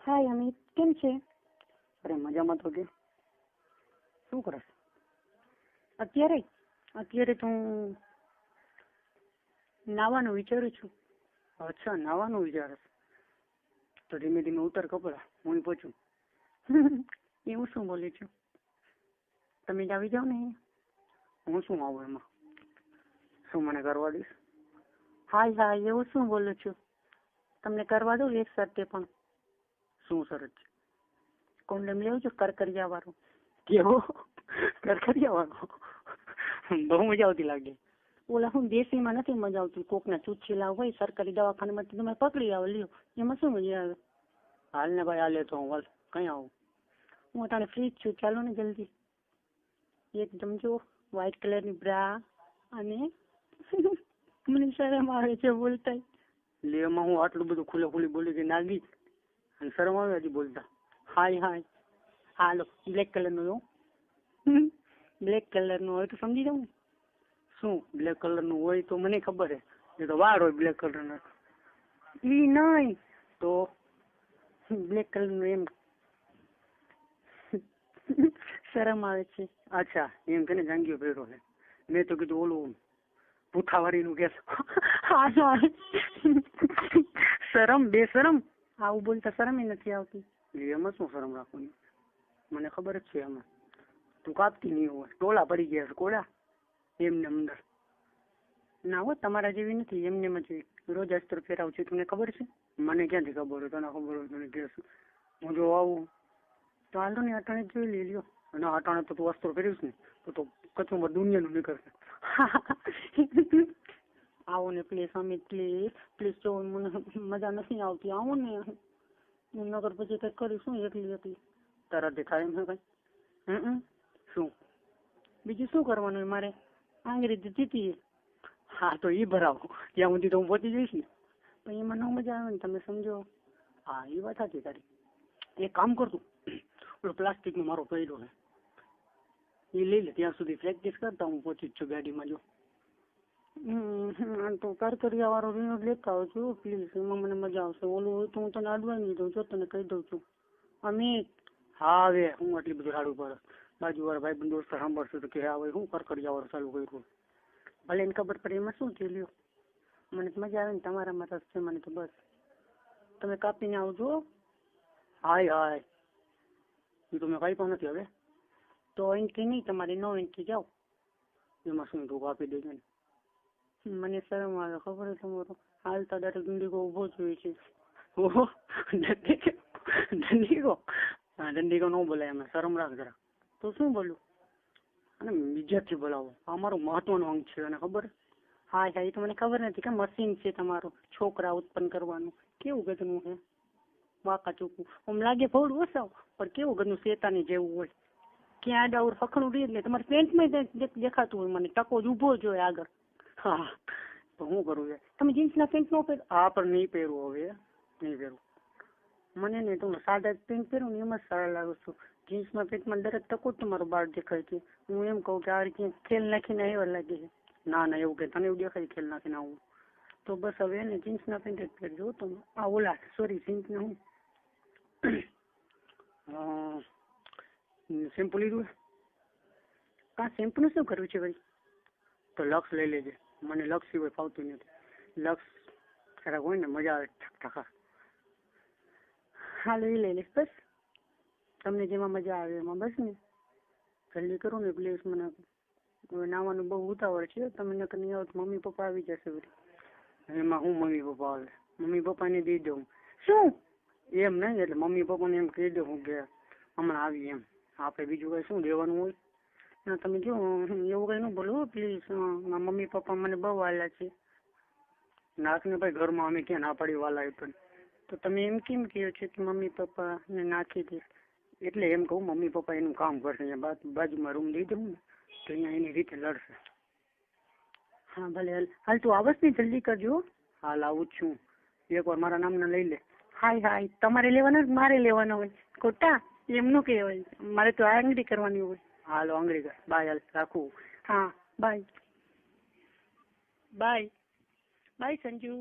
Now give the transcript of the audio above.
હાય અમિત, કેમ છે? અરે મજામાં તો કે શું કરે? અત્યારે અત્યારે તો હું નાવાનું વિચારું છું. અચ્છા, નાવાનું વિચારે તો ધીમે ધીમે ઉતર કપડા, હું પહોંચું. એવું શું બોલું છું? તમે જ આવી જાઓ ને. હું શું આવું એમાં? શું મને કરવા દઈશ? હાય હાય, એવું શું બોલું છું? તમને કરવા દઉં એક સાથે પણ. શું શરત છે? કોન્ડમ લેવું છું કરકરિયા વાળો. કેવો? કરકરિયા વાળો? બહુ મજા આવતી લાગે. ઓલા હું દેશીમાં નથી મજા આવતી, કોકના ચૂચીલા હોય સરકારી દવાખાનામાં તમે પકડી આવો, લ્યો એમાં શું મજા આવે? હાલ ને ભાઈ, હાલે તો હું કઈ આવું? હું અટાણે ફ્રી જ છું, ચાલો ને જલ્દી. એકદમ જો વ્હાઈટ કલરની બ્રા અને મને શરમ આવે છે બોલતા. લે એમાં હું આટલું બધું ખુલ્લે ખુલ્લી બોલી ગઈ નાગી અને શરમ આવે હજી બોલતા. હાય હાય, હાલો બ્લેક કલરનું જો. બ્લેક કલરનું હોય તો સમજી જાઉં ને. શું બ્લેક કલર નું હોય તો મને ખબર હે, એ તો વાર હોય બ્લેક કલર ના. ઈ નહીં તો બ્લેક કલર નું એમ. શરમ આવે છે. અચ્છા, એમ કે ને જાંગીઓ પહેરો છે. મેં તો કીધું ઓલું પૂઠાવાળી નું કેસ. શરમ, બે શરમ આવું બોલતા શરમ નથી આવતી. એમાં શું શરમ રાખવાની? મને ખબર જ છે એમાં. તું કાપતી નહીં હોય, ટોલા પડી ગયા છે કોડા એમને અંદર. ના હો, તમારા જેવી નથી, એમને એમ જ રોજ અસ્ત્ર ફેરાવું છું, તમને ખબર છે? મને ક્યાંથી ખબર હોય? તને ખબર હોય તને કહેશું. હું જો આવું તો હાલો ને અટાણે જોઈ લઈ લ્યો. અને અટાણે તો તું અસ્ત્રો ફેરવીશ ને તો કચુંબર દુનિયાનું નીકળશે. આવો ને પ્લીઝ અમિત, પ્લીઝ પ્લીઝ. જો મને મજા નથી આવતી, આવો ને. હું નગર પછી કઈ કરીશું એકલી એકલી. તારાથી થાય એમ છે કઈ? શું બીજું શું કરવાનું હોય મારે? આંગળી જીતી. હા તો ઈ ભરાવો, ત્યાં સુધી તો હું પહોંચી જઈશ ને. પણ એમાં ન મજા આવે ને, તમે સમજો. હા એ વાત સાચી તારી. એક કામ કરતું, પેલો પ્લાસ્ટિક નો મારો પડ્યો છે એ લઈ લે, ત્યાં સુધી પ્રેક્ટિસ કરતા હું પહોંચી જ છું ગાડીમાં. જો તો કરકરિયા વાળો રીનો લેતા આવજો પ્લીઝ, એમાં મને મજા આવશે. ઓલું હોય તો હું તને અડવાઈ નહીં દઉં, જો તને કહી દઉં છું. અમિત. હા હવે હું આટલી બધું સારું પડે. બાજુ વાળા ભાઈ બંધ દોસ્ત સાંભળશે તો કે હા ભાઈ હું કરકરિયા વાળો ચાલુ કર્યું. ભલે એને ખબર પડે એમાં શું થયું, લ્યો. મને તો મજા આવે ને, તમારામાં રસ છે મને તો. બસ તમે કાપીને આવજો. હાય હાય, એ તો મેં કઈ પણ નથી. હવે તો એન્ટ્રી નહીં તમારી, નો એન્ટ્રી જાઓ. એમાં શું તું કાપી દેજે ને. મને શરમ આવે, ખબર છે તમારો. હાલતા ડાયરેક્ટ દંડીકો ઉભો જ હોય છે. ઓહો, દંડીકો? હા, દંડીકો ન બોલાય, એમાં શરમ રાખ જરા. તો શું બોલું? અને બીજાથી બોલાવો, આ મારું મહત્વનો અંગ છે, અને ખબર? હા હા, એ તો મને ખબર નથી કે મશીન છે તમારું છોકરા ઉત્પન્ન કરવાનું. કેવું ગધનું છે, વાંકા ચૂકવું. આમ લાગે ભોળું ઓછાવ, પણ કેવું ગધનું શેતાની જેવું હોય. ક્યાં આડાવર ફખણું રહી એટલે તમારે પેન્ટમાં દેખાતું હોય મને. ટકો જ ઉભો જ હોય આગળ. હા તો શું કરવું છે? તમે જીન્સના પેન્ટ નો પહેરો? હા પણ નહીં પહેરવું, હવે નહીં પહેરવું. મને નહીં, તમે સાદા પેન્ટ પહેરો ને એમાં જ સારા લાગો છો. જીન્સના પેન્ટમાં દરેક ટકો જ તમારો બાળ દેખાય છે. હું એમ કહું કે આ રીતે ખેલ નાખીને એવા લાગે છે. ના ના, એવું કે તને એવું દેખાય ખેલ નાખીને આવું? તો બસ હવે એને જીન્સના પેન્ટ જ પહેરજો તમે. આ ઓલા સોરી જીન્સના હું શેમ્પુ લીધું? આ શેમ્પૂનું શું કરવું છે ભાઈ? તો લક્સ લઈ લેજે, મને લક્સ સિવાય ફાવતું નથી. લક્સ ખરાબ હોય ને મજા આવે ઠાકા. હાલ એ લઈ લઈશ બસ, તમને જેમાં મજા આવે એમાં. બસ ને જલ્દી કરો ને પ્લીઝ. મને હવે નાવાનું બહુ ઉતાવળ છે. તમે નકર નહીં આવો તો મમ્મી પપ્પા આવી જશે વળી. એમાં હું મમ્મી પપ્પા આવે? મમ્મી પપ્પાને દઈ દઉં. શું એમ નહીં, એટલે મમ્મી પપ્પાને એમ કહી દઉં કે હમણાં આવી એમ. આપણે બીજું કઈ શું દેવાનું હોય? ના તમે જો એવું કઈ ન બોલો પ્લીઝ. મમ્મી પપ્પા મને બહુ વાલા છે. નાખને ભાઈ, ઘરમાં અમે ક્યાં ના પાડી વાલા પણ. તો તમે એમ કેમ કહો છો કે મમ્મી પપ્પા ને નાખી દે? એટલે એમ કહું મમ્મી પપ્પા એનું કામ કરશે. અહીંયા બાજુમાં રૂમ દઈ દઉં ને તો અહીંયા એની રીતે લડશે. હા ભલે, હાલ તું આવસ ને જલ્દી કરજો. હાલ આવું જ છું, એકવાર મારા નામના લઈ લે. હાય હાય, તમારે લેવાનો મારે લેવાનો હોય? ખોટા એમનું કહેવાય, મારે તો આંગળી કરવાની હોય. હાલો આંગળી કર. બાય, હાલ રાખું. હા બાય બાય બાય સંજુ.